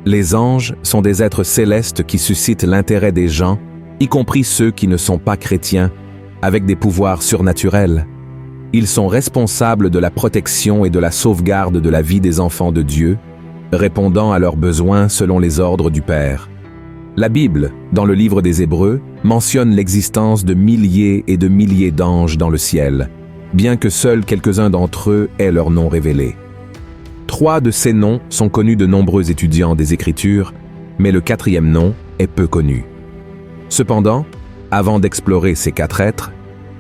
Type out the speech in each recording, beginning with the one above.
Les anges sont des êtres célestes qui suscitent l'intérêt des gens, y compris ceux qui ne sont pas chrétiens, avec des pouvoirs surnaturels. Ils sont responsables de la protection et de la sauvegarde de la vie des enfants de Dieu, répondant à leurs besoins selon les ordres du Père. La Bible, dans le livre des Hébreux, mentionne l'existence de milliers et de milliers d'anges dans le ciel, bien que seuls quelques-uns d'entre eux aient leur nom révélé. 3 de ces noms sont connus de nombreux étudiants des Écritures, mais le 4e nom est peu connu. Cependant, avant d'explorer ces 4 êtres,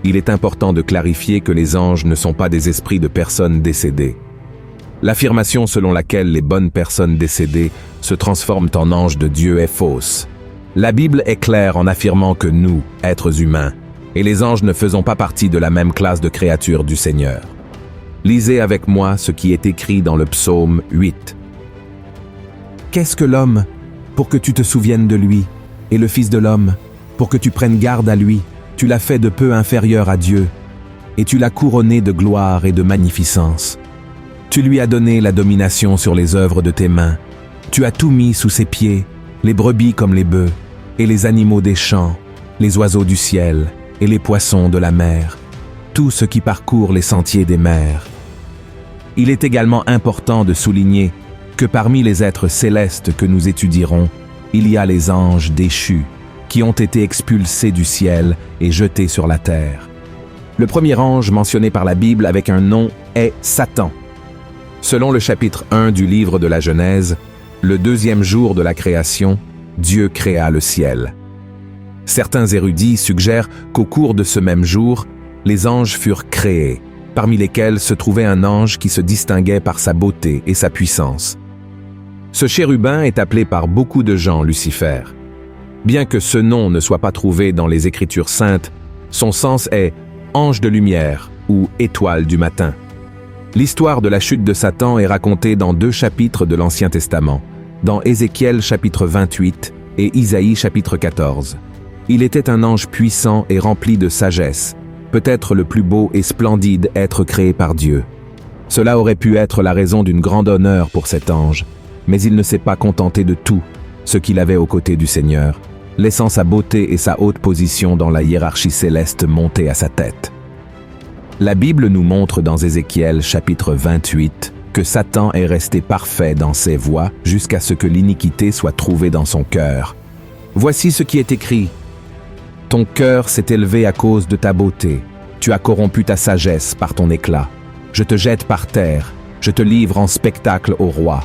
il est important de clarifier que les anges ne sont pas des esprits de personnes décédées. L'affirmation selon laquelle les bonnes personnes décédées se transforment en anges de Dieu est fausse. La Bible est claire en affirmant que nous, êtres humains, et les anges ne faisons pas partie de la même classe de créatures du Seigneur. Lisez avec moi ce qui est écrit dans le psaume 8. Qu'est-ce que l'homme, pour que tu te souviennes de lui, et le Fils de l'homme, pour que tu prennes garde à lui? Tu l'as fait de peu inférieur à Dieu, et tu l'as couronné de gloire et de magnificence. Tu lui as donné la domination sur les œuvres de tes mains. Tu as tout mis sous ses pieds, les brebis comme les bœufs, et les animaux des champs, les oiseaux du ciel, et les poissons de la mer, tout ce qui parcourt les sentiers des mers. Il est également important de souligner que parmi les êtres célestes que nous étudierons, il y a les anges déchus, qui ont été expulsés du ciel et jetés sur la terre. Le premier ange mentionné par la Bible avec un nom est Satan. Selon le chapitre 1 du livre de la Genèse, le 2e jour de la création, Dieu créa le ciel. Certains érudits suggèrent qu'au cours de ce même jour, les anges furent créés, parmi lesquels se trouvait un ange qui se distinguait par sa beauté et sa puissance. Ce chérubin est appelé par beaucoup de gens Lucifer. Bien que ce nom ne soit pas trouvé dans les Écritures saintes, son sens est « ange de lumière » ou « étoile du matin ». L'histoire de la chute de Satan est racontée dans 2 chapitres de l'Ancien Testament, dans Ézéchiel chapitre 28 et Isaïe chapitre 14. Il était un ange puissant et rempli de sagesse, peut-être le plus beau et splendide être créé par Dieu. Cela aurait pu être la raison d'une grande honneur pour cet ange, mais il ne s'est pas contenté de tout ce qu'il avait aux côtés du Seigneur, laissant sa beauté et sa haute position dans la hiérarchie céleste monter à sa tête. La Bible nous montre dans Ézéchiel chapitre 28 que Satan est resté parfait dans ses voies jusqu'à ce que l'iniquité soit trouvée dans son cœur. Voici ce qui est écrit. Ton cœur s'est élevé à cause de ta beauté. Tu as corrompu ta sagesse par ton éclat. Je te jette par terre. Je te livre en spectacle au roi.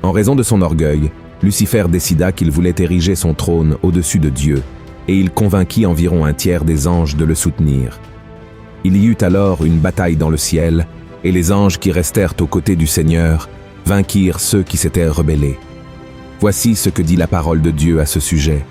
En raison de son orgueil, Lucifer décida qu'il voulait ériger son trône au-dessus de Dieu, et il convainquit environ un tiers des anges de le soutenir. Il y eut alors une bataille dans le ciel, et les anges qui restèrent aux côtés du Seigneur vainquirent ceux qui s'étaient rebellés. Voici ce que dit la parole de Dieu à ce sujet.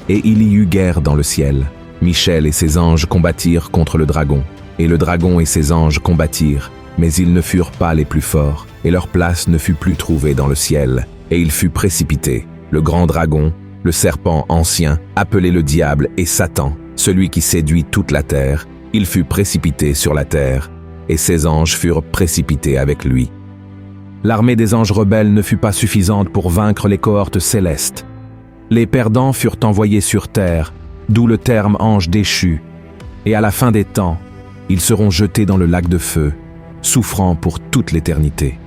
Et il y eut guerre dans le ciel. Michel et ses anges combattirent contre le dragon, et le dragon et ses anges combattirent, mais ils ne furent pas les plus forts, et leur place ne fut plus trouvée dans le ciel, et il fut précipité, le grand dragon, le serpent ancien, appelé le diable et Satan, celui qui séduit toute la terre, il fut précipité sur la terre, et ses anges furent précipités avec lui. L'armée des anges rebelles ne fut pas suffisante pour vaincre les cohortes célestes. Les perdants furent envoyés sur terre, d'où le terme ange déchu, et à la fin des temps, ils seront jetés dans le lac de feu, souffrant pour toute l'éternité.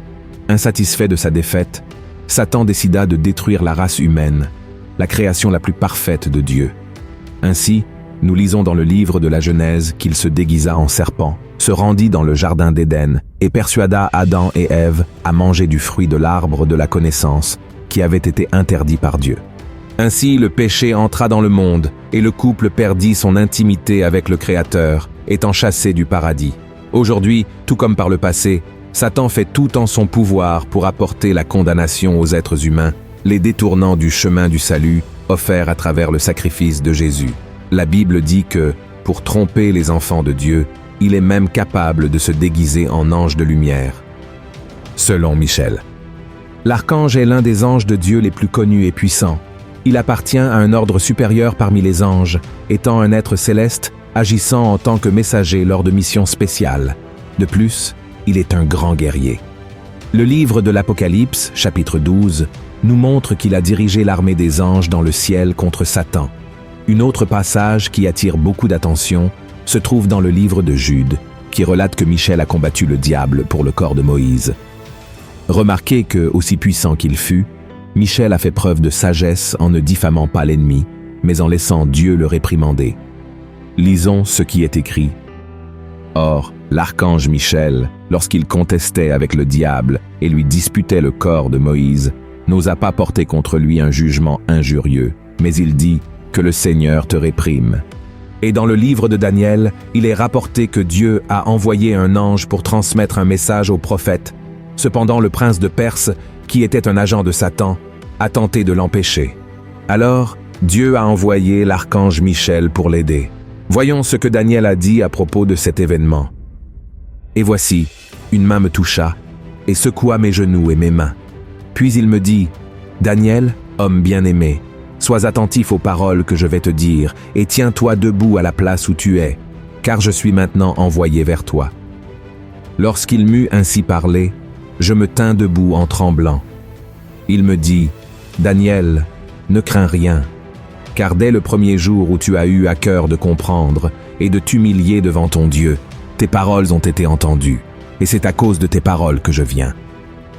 Insatisfait de sa défaite, Satan décida de détruire la race humaine, la création la plus parfaite de Dieu. Ainsi, nous lisons dans le livre de la Genèse qu'il se déguisa en serpent, se rendit dans le jardin d'Éden et persuada Adam et Ève à manger du fruit de l'arbre de la connaissance qui avait été interdit par Dieu. Ainsi, le péché entra dans le monde et le couple perdit son intimité avec le Créateur, étant chassé du paradis. Aujourd'hui, tout comme par le passé, Satan fait tout en son pouvoir pour apporter la condamnation aux êtres humains, les détournant du chemin du salut offert à travers le sacrifice de Jésus. La Bible dit que, pour tromper les enfants de Dieu, il est même capable de se déguiser en ange de lumière. Selon Michel. L'archange est l'un des anges de Dieu les plus connus et puissants. Il appartient à un ordre supérieur parmi les anges, étant un être céleste, agissant en tant que messager lors de missions spéciales. De plus, il est un grand guerrier. Le livre de l'Apocalypse, chapitre 12, nous montre qu'il a dirigé l'armée des anges dans le ciel contre Satan. Un autre passage qui attire beaucoup d'attention se trouve dans le livre de Jude, qui relate que Michel a combattu le diable pour le corps de Moïse. Remarquez que, aussi puissant qu'il fut, Michel a fait preuve de sagesse en ne diffamant pas l'ennemi, mais en laissant Dieu le réprimander. Lisons ce qui est écrit. Or, l'archange Michel, lorsqu'il contestait avec le diable et lui disputait le corps de Moïse, n'osa pas porter contre lui un jugement injurieux, mais il dit que le Seigneur te réprime. Et dans le livre de Daniel, il est rapporté que Dieu a envoyé un ange pour transmettre un message au prophète. Cependant, le prince de Perse, qui était un agent de Satan, a tenté de l'empêcher. Alors, Dieu a envoyé l'archange Michel pour l'aider. Voyons ce que Daniel a dit à propos de cet événement. Et voici, une main me toucha et secoua mes genoux et mes mains. Puis il me dit, « Daniel, homme bien-aimé, sois attentif aux paroles que je vais te dire et tiens-toi debout à la place où tu es, car je suis maintenant envoyé vers toi. » Lorsqu'il m'eut ainsi parlé, je me tins debout en tremblant. Il me dit, « Daniel, ne crains rien, car dès le premier jour où tu as eu à cœur de comprendre et de t'humilier devant ton Dieu, tes paroles ont été entendues, et c'est à cause de tes paroles que je viens.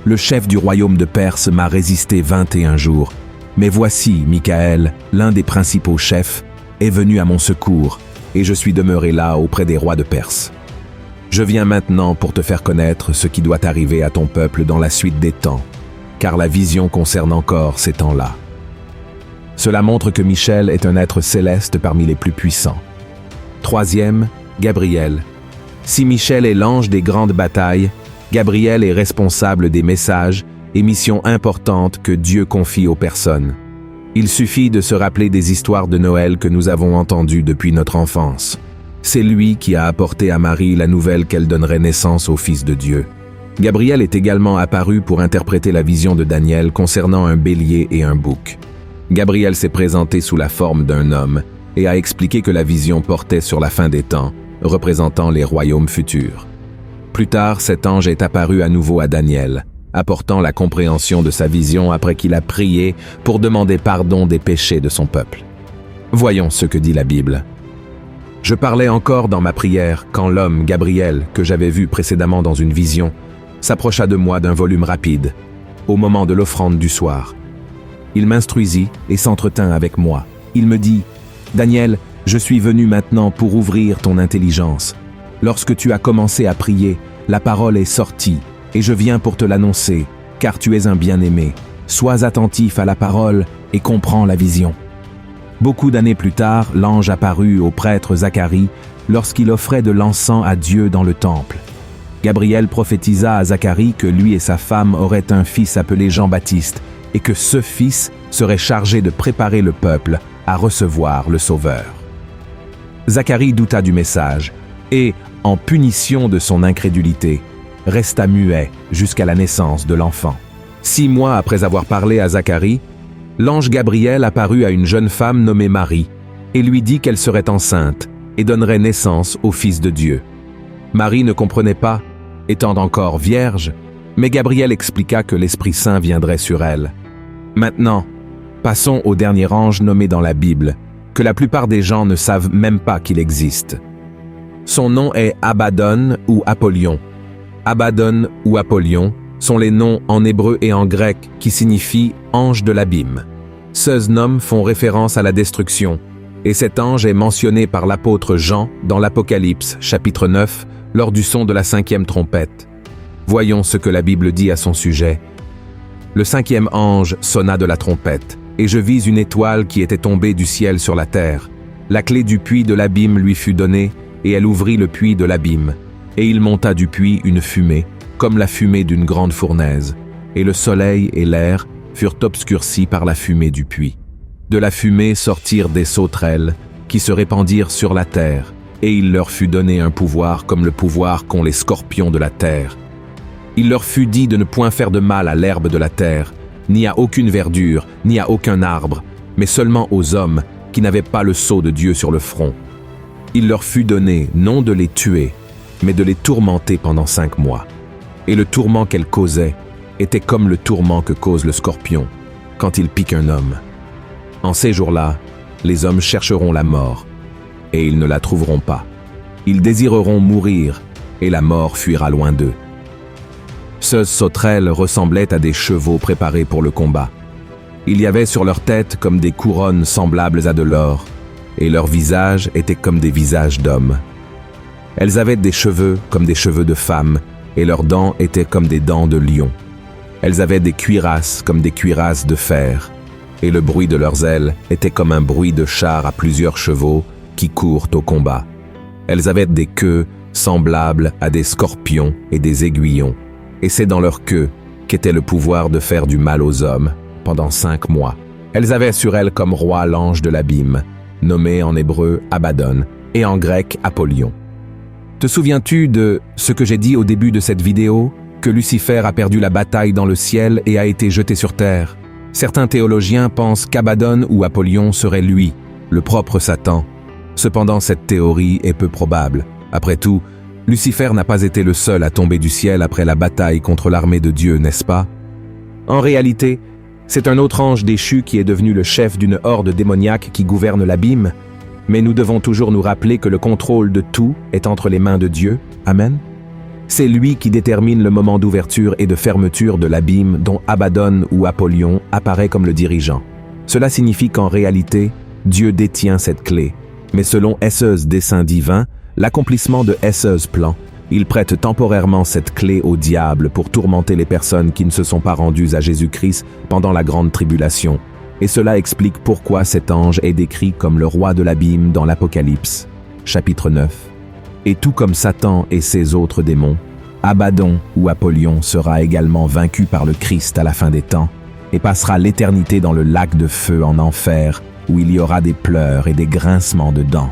Le chef du royaume de Perse m'a résisté 21 jours, mais voici, Michaël, l'un des principaux chefs, est venu à mon secours, et je suis demeuré là auprès des rois de Perse. Je viens maintenant pour te faire connaître ce qui doit arriver à ton peuple dans la suite des temps, car la vision concerne encore ces temps-là. Cela montre que Michel est un être céleste parmi les plus puissants. Troisième, Gabriel. Si Michel est l'ange des grandes batailles, Gabriel est responsable des messages et missions importantes que Dieu confie aux personnes. Il suffit de se rappeler des histoires de Noël que nous avons entendues depuis notre enfance. C'est lui qui a apporté à Marie la nouvelle qu'elle donnerait naissance au Fils de Dieu. Gabriel est également apparu pour interpréter la vision de Daniel concernant un bélier et un bouc. Gabriel s'est présenté sous la forme d'un homme et a expliqué que la vision portait sur la fin des temps, représentant les royaumes futurs. Plus tard, cet ange est apparu à nouveau à Daniel, apportant la compréhension de sa vision après qu'il a prié pour demander pardon des péchés de son peuple. Voyons ce que dit la Bible. Je parlais encore dans ma prière quand l'homme, Gabriel, que j'avais vu précédemment dans une vision, s'approcha de moi d'un volume rapide, au moment de l'offrande du soir. Il m'instruisit et s'entretint avec moi. Il me dit, « Daniel, je suis venu maintenant pour ouvrir ton intelligence. Lorsque tu as commencé à prier, la parole est sortie, et je viens pour te l'annoncer, car tu es un bien-aimé. Sois attentif à la parole et comprends la vision. » Beaucoup d'années plus tard, l'ange apparut au prêtre Zacharie lorsqu'il offrait de l'encens à Dieu dans le temple. Gabriel prophétisa à Zacharie que lui et sa femme auraient un fils appelé Jean-Baptiste, et que ce fils serait chargé de préparer le peuple à recevoir le Sauveur. Zacharie douta du message et, en punition de son incrédulité, resta muet jusqu'à la naissance de l'enfant. 6 mois après avoir parlé à Zacharie, l'ange Gabriel apparut à une jeune femme nommée Marie et lui dit qu'elle serait enceinte et donnerait naissance au Fils de Dieu. Marie ne comprenait pas, étant encore vierge, mais Gabriel expliqua que l'Esprit Saint viendrait sur elle. Maintenant, passons au dernier ange nommé dans la Bible, que la plupart des gens ne savent même pas qu'il existe. Son nom est Abaddon ou Apollyon. Abaddon ou Apollyon sont les noms en hébreu et en grec qui signifient « ange de l'abîme ». Ces noms font référence à la destruction, et cet ange est mentionné par l'apôtre Jean dans l'Apocalypse, chapitre 9, lors du son de la 5e trompette. Voyons ce que la Bible dit à son sujet. Le 5e ange sonna de la trompette, et je vis une étoile qui était tombée du ciel sur la terre. La clé du puits de l'abîme lui fut donnée, et elle ouvrit le puits de l'abîme. Et il monta du puits une fumée, comme la fumée d'une grande fournaise, et le soleil et l'air furent obscurcis par la fumée du puits. De la fumée sortirent des sauterelles, qui se répandirent sur la terre, et il leur fut donné un pouvoir comme le pouvoir qu'ont les scorpions de la terre. Il leur fut dit de ne point faire de mal à l'herbe de la terre, ni à aucune verdure, ni à aucun arbre, mais seulement aux hommes qui n'avaient pas le sceau de Dieu sur le front. Il leur fut donné non de les tuer, mais de les tourmenter pendant 5 mois. et le tourment qu'elle causait était comme le tourment que cause le scorpion quand il pique un homme. En ces jours-là, les hommes chercheront la mort, et ils ne la trouveront pas. Ils désireront mourir, et la mort fuira loin d'eux. Ces sauterelles ressemblaient à des chevaux préparés pour le combat. Il y avait sur leur tête comme des couronnes semblables à de l'or, et leurs visages étaient comme des visages d'hommes. Elles avaient des cheveux comme des cheveux de femmes, et leurs dents étaient comme des dents de lion. Elles avaient des cuirasses comme des cuirasses de fer, et le bruit de leurs ailes était comme un bruit de chars à plusieurs chevaux qui courent au combat. Elles avaient des queues semblables à des scorpions et des aiguillons, et c'est dans leur queue qu'était le pouvoir de faire du mal aux hommes pendant 5 mois. Elles avaient sur elles comme roi l'ange de l'abîme, nommé en hébreu Abaddon et en grec Apollyon. Te souviens-tu de ce que j'ai dit au début de cette vidéo, que Lucifer a perdu la bataille dans le ciel et a été jeté sur terre? Certains théologiens pensent qu'Abaddon ou Apollyon serait lui, le propre Satan. Cependant, cette théorie est peu probable. Après tout, Lucifer n'a pas été le seul à tomber du ciel après la bataille contre l'armée de Dieu, n'est-ce pas? En réalité, c'est un autre ange déchu qui est devenu le chef d'une horde démoniaque qui gouverne l'abîme, mais nous devons toujours nous rappeler que le contrôle de tout est entre les mains de Dieu. Amen. C'est lui qui détermine le moment d'ouverture et de fermeture de l'abîme dont Abaddon ou Apollyon apparaît comme le dirigeant. Cela signifie qu'en réalité, Dieu détient cette clé, mais selon Esse's dessein divin, l'accomplissement de Esse's plan, il prête temporairement cette clé au diable pour tourmenter les personnes qui ne se sont pas rendues à Jésus-Christ pendant la grande tribulation. Et cela explique pourquoi cet ange est décrit comme le roi de l'abîme dans l'Apocalypse, chapitre 9. Et tout comme Satan et ses autres démons, Abaddon ou Apollyon sera également vaincu par le Christ à la fin des temps et passera l'éternité dans le lac de feu en enfer où il y aura des pleurs et des grincements de dents.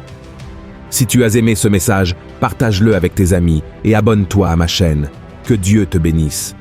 Si tu as aimé ce message, partage-le avec tes amis et abonne-toi à ma chaîne. Que Dieu te bénisse.